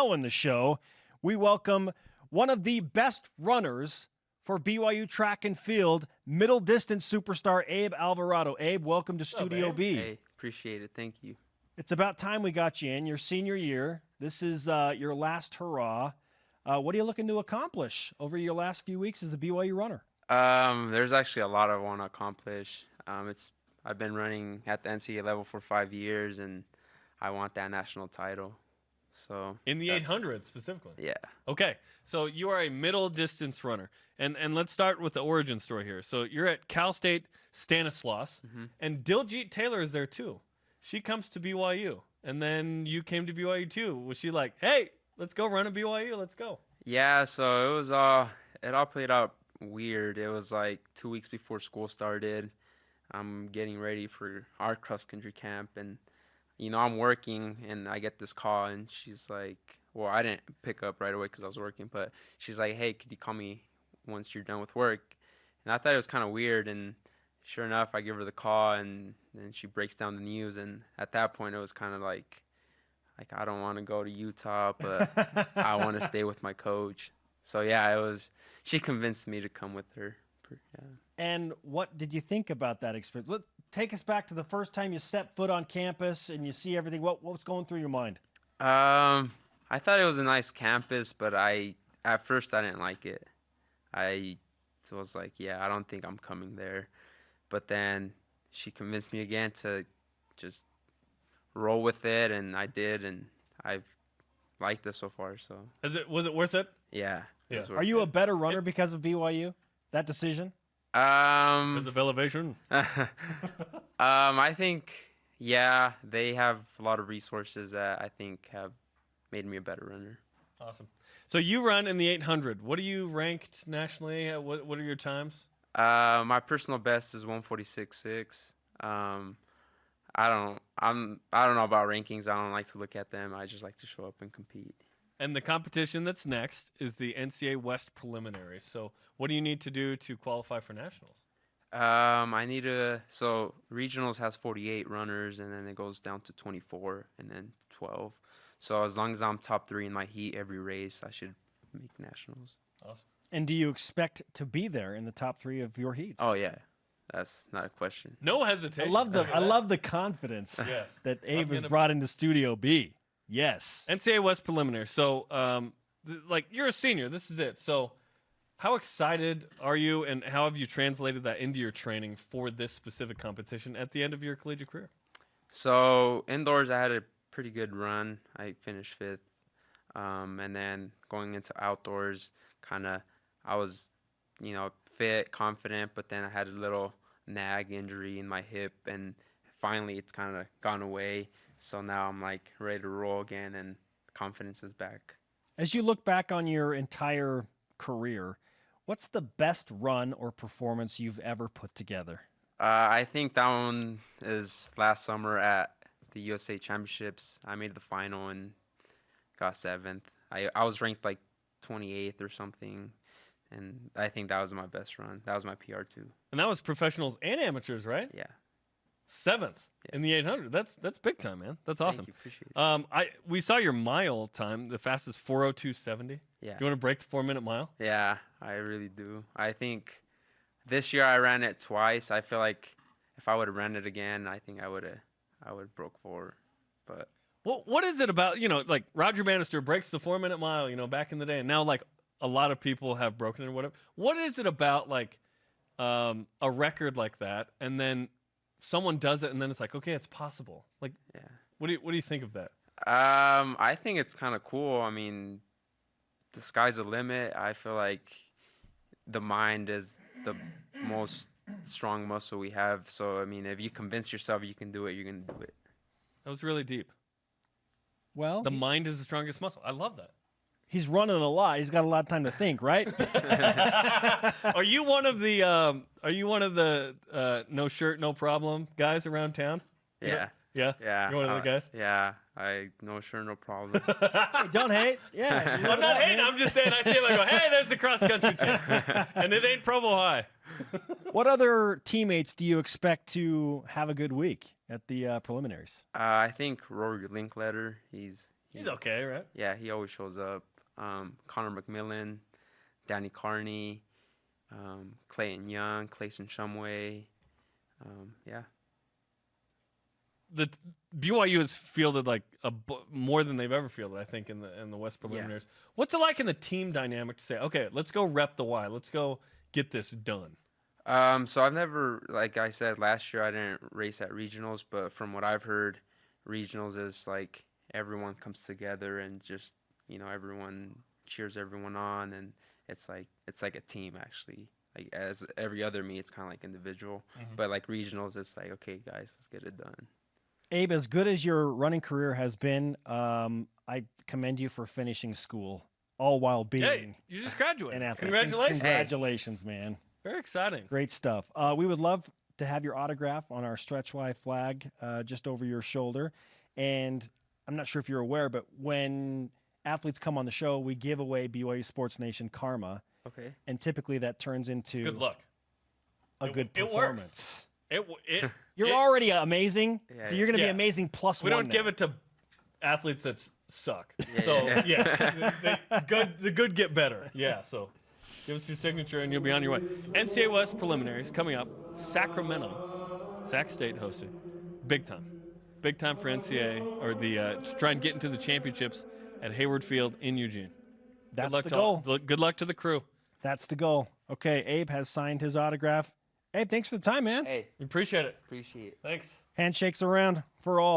In the show, we welcome one of the best runners for BYU Track and Field, middle distance superstar Abe Alvarado. Abe, welcome to Studio B. Hey, appreciate it. Thank you. It's about time we got you in. Your senior year. This is your last hurrah. What are you looking to accomplish over your last few weeks as a BYU runner? There's actually a lot I want to accomplish. I've been running at the NCAA level for 5 years, and I want that national title. So in the 800 specifically. Yeah. Okay. So you are a middle distance runner. And let's start with the origin story here. So you're at Cal State Stanislaus, and Diljit Taylor is there too. She comes to BYU, and then you came to BYU too. Was she like, "Hey, let's go run at BYU. Let's go"? Yeah, so it was it all played out weird. It was like 2 weeks before school started. I'm getting ready for our cross country camp, and I'm working, and I get this call, and she's like, well, I didn't pick up right away because I was working, but she's like, hey, could you call me once you're done with work? And I thought it was kind of weird, and sure enough, I give her the call, and then she breaks down the news, and at that point, it was kind of like I don't want to go to Utah, but I want to stay with my coach. So, yeah, she convinced me to come with her. Yeah. And what did you think about that experience? Take us back to the first time you set foot on campus and you see everything. What was going through your mind? I thought it was a nice campus, but at first I didn't like it. I was like, yeah, I don't think I'm coming there. But then she convinced me again to just roll with it, and I did, and I've liked it so far. So was it worth it? Yeah. Yeah. Are you a better runner because of BYU? That decision? Because of elevation? I think, yeah, they have a lot of resources that I think have made me a better runner. Awesome. So you run in the 800. What are you ranked nationally? What are your times? My personal best is 146.6. I don't know about rankings. I don't like to look at them. I just like to show up and compete. And the competition that's next is the NCAA West preliminaries. So what do you need to do to qualify for nationals? So regionals has 48 runners, and then it goes down to 24 and then 12. So as long as I'm top 3 in my heat every race, I should make nationals. Awesome. And do you expect to be there in the top 3 of your heats? Oh, yeah. That's not a question. No hesitation. I love the confidence that Abe has brought into Studio B. Yes. NCAA West preliminary. So, you're a senior. This is it. So, how excited are you, and how have you translated that into your training for this specific competition at the end of your collegiate career? So, indoors, I had a pretty good run. I finished 5th. And then going into outdoors, I was, fit, confident, but then I had a little nag injury in my hip, and finally it's kind of gone away. So now I'm ready to roll again, and confidence is back. As you look back on your entire career, what's the best run or performance you've ever put together? I think that one is last summer at the USA Championships. I made the final and got 7th. I was ranked 28th or something, and I think that was my best run. That was my PR too. And that was professionals and amateurs, right? Yeah. 7th in the 800. That's big time, man. That's awesome. Thank you. Appreciate it. We saw your mile time, the fastest 4:02.70. Yeah. You want to break the 4-minute mile? Yeah, I really do. I think this year I ran it twice. I feel like if I would have ran it again, I think I would have broke 4. But what is it about, Roger Bannister breaks the 4-minute mile, back in the day, and now a lot of people have broken it or whatever. What is it about a record like that, and then someone does it, and then it's okay, it's possible. Yeah. What do you think of that? I think it's kind of cool. I mean, the sky's the limit. I feel like the mind is the most strong muscle we have. So, I mean, if you convince yourself you can do it, you're going to do it. That was really deep. Well, the mind is the strongest muscle. I love that. He's running a lot. He's got a lot of time to think, right? Are you one of the no shirt, no problem guys around town? Yeah. Yeah? Yeah. You're one of the guys? Yeah. No shirt, no problem. Hey, don't hate. Yeah. I'm not hating. I'm just saying I see him. I go, hey, there's the cross country team. And it ain't Provo High. What other teammates do you expect to have a good week at the preliminaries? I think Rory Linkletter, he's He's okay, right? Yeah, he always shows up. Connor McMillan, Danny Carney, Clayton Young, Clayson Shumway. Yeah. The BYU has fielded like more than they've ever fielded, I think, in the West preliminaries. What's it like in the team dynamic to say, okay, let's go rep the Y, let's go get this done? So I've never, like I said last year, I didn't race at regionals, but from what I've heard, regionals is like everyone comes together and just everyone cheers everyone on, and it's like a team actually. Like as every other meet, it's kind of like individual, but like regionals, it's like, okay, guys, let's get it done. Abe, as good as your running career has been, I commend you for finishing school, all while being Hey, you just graduated. an athlete. Congratulations. Congratulations, man. Very exciting. Great stuff. We would love to have your autograph on our Stretch Y flag just over your shoulder. And I'm not sure if you're aware, but when athletes come on the show, we give away BYU Sports Nation Karma. Okay. And typically that turns into Good luck. a good it works. performance. You're it- already amazing, Yeah, so you're going to yeah. be amazing plus We one don't now. give it to athletes that suck. Yeah, So yeah. the good get better. Yeah. So give us your signature and you'll be on your way. NCAA West preliminaries coming up. Sacramento, Sac State hosted. Big time for NCAA or to try and get into the championships at Hayward Field in Eugene. That's Good luck the to goal. Good luck to the crew. That's the goal. Okay, Abe has signed his autograph. Abe, thanks for the time, man. Hey, Appreciate it. appreciate it. Thanks. Handshakes around for all.